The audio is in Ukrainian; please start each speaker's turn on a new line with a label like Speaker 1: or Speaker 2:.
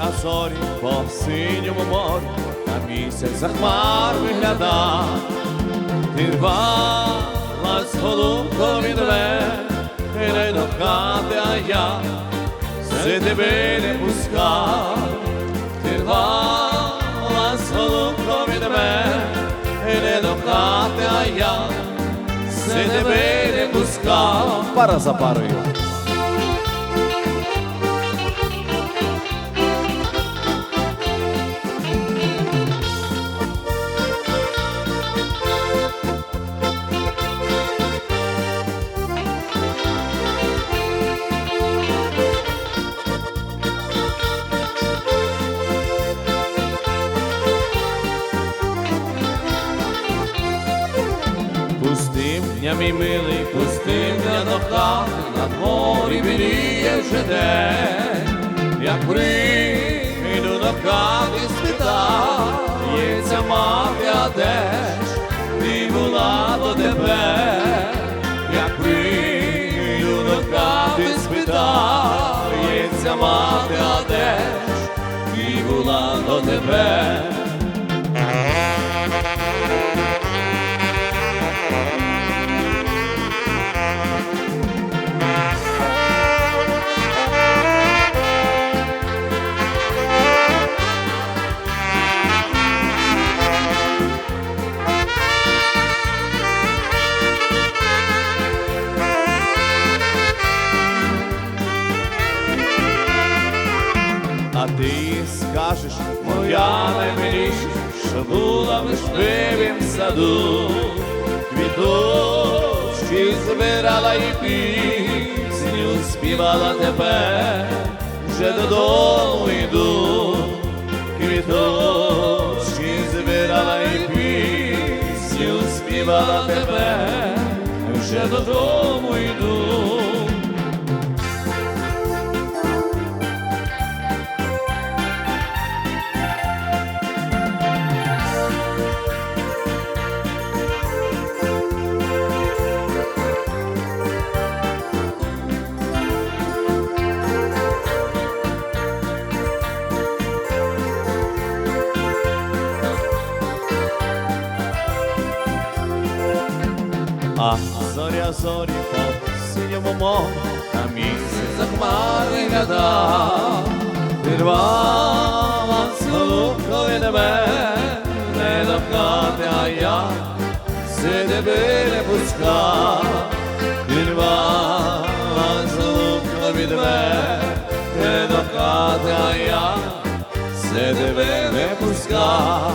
Speaker 1: А зорі по синьому морю, а місяць за хмар вигляда. Ти рвалась, голубко, від мене до хати, а я все тебе не пускав. Ти рвалась, голубко, від мене до хати, а я все тебе не пускав.
Speaker 2: Пара за парою.
Speaker 1: Пустим дня, мій милий, пустим дня до хати, на морі біліє вже день. Як прийду до хати, спитається мати, а де ж ти була дотепер? Як прийду до хати, спитається мати, а де ж ти була дотепер? А ти скажеш, моя наймиліша, що була в вишневім саду, квіточки збирала і пісню співала, тепер вже додому йду. Квіточки збирала і пісню співала, тепер вже додому йду. А зоря зорі по синьому морю, а місяць за хмар виглядав. Ти рвалась, голубко, від мене до хати, а я все тебе не пускав. Ти рвалась, голубко, від мене до хати, а я все тебе не пускав.